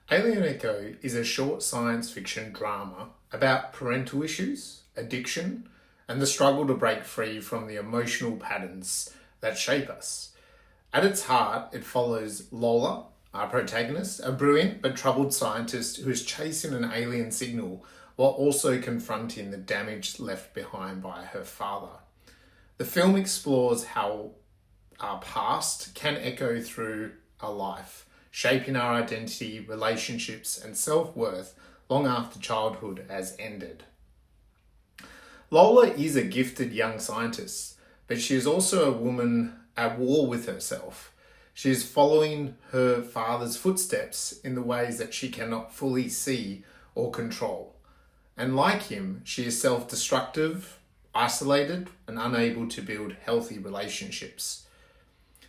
Alien Echo is a short science fiction drama about parental issues, addiction, and the struggle to break free from the emotional patterns that shape us. At its heart, it follows Lola, our protagonist, a brilliant but troubled scientist who is chasing an alien signal while also confronting the damage left behind by her father. The film explores how our past can echo through our life, shaping our identity, relationships, and self-worth long after childhood has ended. Lola is a gifted young scientist, but she is also a woman at war with herself. She is following her father's footsteps in the ways that she cannot fully see or control. And like him, she is self-destructive, isolated, and unable to build healthy relationships.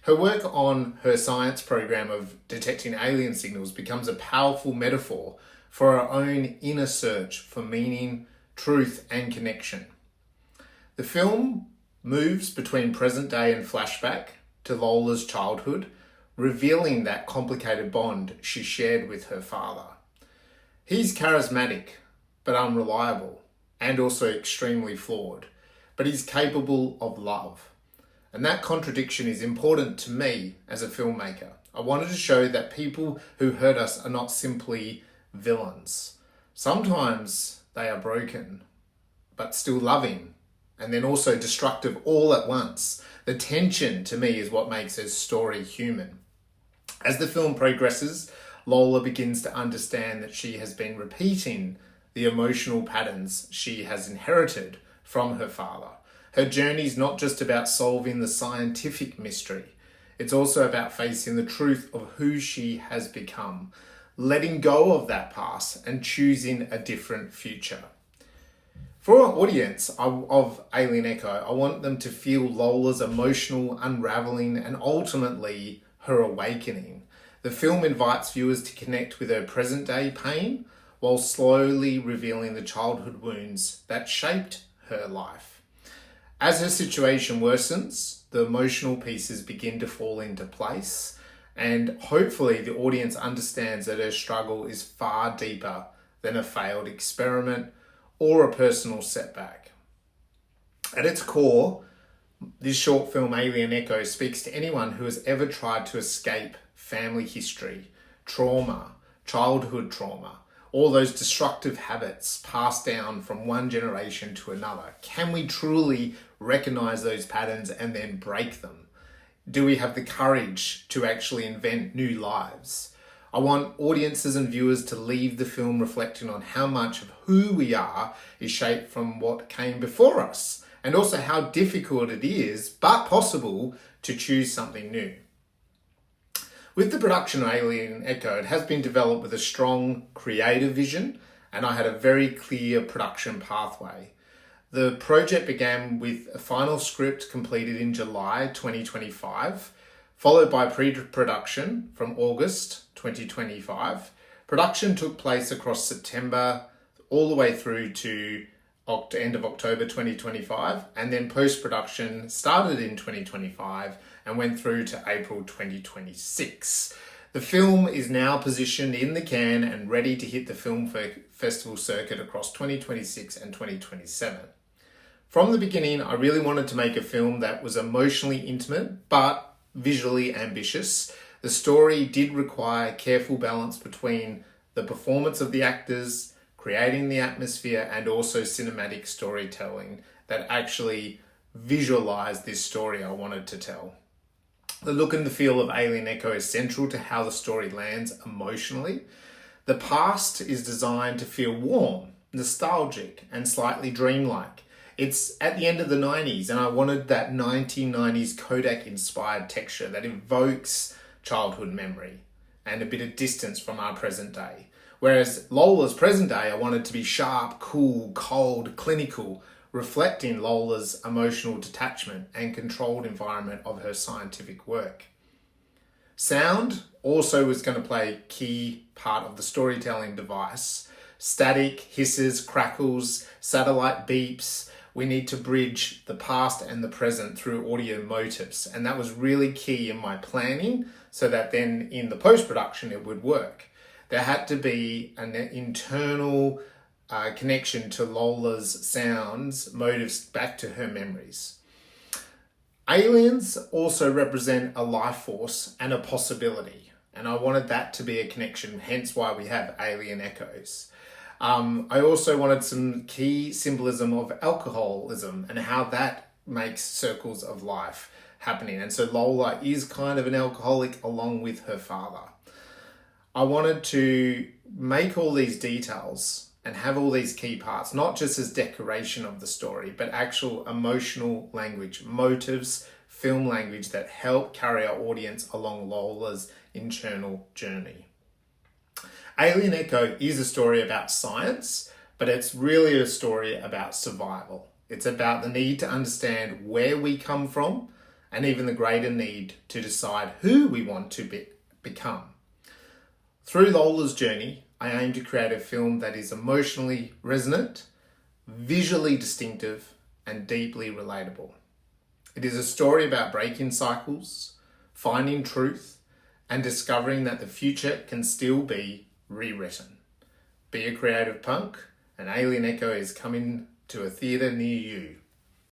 Her work on her science program of detecting alien signals becomes a powerful metaphor for our own inner search for meaning, truth, and connection. The film moves between present day and flashback to Lola's childhood, revealing that complicated bond she shared with her father. He's charismatic, but unreliable, and also extremely flawed, but he's capable of love. And that contradiction is important to me as a filmmaker. I wanted to show that people who hurt us are not simply villains. Sometimes they are broken, but still loving, and then also destructive all at once. The tension to me is what makes his story human. As the film progresses, Lola begins to understand that she has been repeating the emotional patterns she has inherited from her father. Her journey is not just about solving the scientific mystery. It's also about facing the truth of who she has become, letting go of that past and choosing a different future. For our audience of Alien Echo, I want them to feel Lola's emotional unraveling and ultimately her awakening. The film invites viewers to connect with her present day pain while slowly revealing the childhood wounds that shaped her life. As her situation worsens, the emotional pieces begin to fall into place, and hopefully the audience understands that her struggle is far deeper than a failed experiment or a personal setback. At its core, this short film Alien Echo speaks to anyone who has ever tried to escape family history, trauma, childhood trauma, all those destructive habits passed down from one generation to another. Can we truly recognize those patterns and then break them? Do we have the courage to actually invent new lives? I want audiences and viewers to leave the film reflecting on how much of who we are is shaped from what came before us, and also how difficult it is, but possible, to choose something new. With the production of Alien Echo, it has been developed with a strong creative vision, and I had a very clear production pathway. The project began with a final script completed in July 2025, followed by pre-production from August 2025. Production took place across September all the way through to end of October 2025, and then post-production started in 2025 and went through to April 2026. The film is now positioned in the can and ready to hit the film festival circuit across 2026 and 2027. From the beginning, I really wanted to make a film that was emotionally intimate, but visually ambitious. The story did require careful balance between the performance of the actors, creating the atmosphere, and also cinematic storytelling that actually visualized this story I wanted to tell. The look and the feel of Alien Echo is central to how the story lands emotionally. The past is designed to feel warm, nostalgic, and slightly dreamlike. It's at the end of the 90s, and I wanted that 1990s Kodak-inspired texture that evokes childhood memory and a bit of distance from our present day. Whereas Lola's present day, I wanted to be sharp, cool, cold, clinical, reflecting Lola's emotional detachment and controlled environment of her scientific work. Sound also was going to play a key part of the storytelling device. Static, hisses, crackles, satellite beeps. We need to bridge the past and the present through audio motifs. And that was really key in my planning so that then in the post-production it would work. there had to be an internal connection to Lola's sounds, motives back to her memories. Aliens also represent a life force and a possibility, and I wanted that to be a connection, hence why we have alien echoes. I also wanted some key symbolism of alcoholism and how that makes circles of life happening. And so Lola is kind of an alcoholic along with her father. I wanted to make all these details and have all these key parts, not just as decoration of the story, but actual emotional language, motives, film language that help carry our audience along Lola's internal journey. Alien Echo is a story about science, but it's really a story about survival. It's about the need to understand where we come from and even the greater need to decide who we want to become. Through Lola's journey, I aim to create a film that is emotionally resonant, visually distinctive, and deeply relatable. It is a story about breaking cycles, finding truth, and discovering that the future can still be rewritten. Be a creative punk, and Alien Echo is coming to a theatre near you.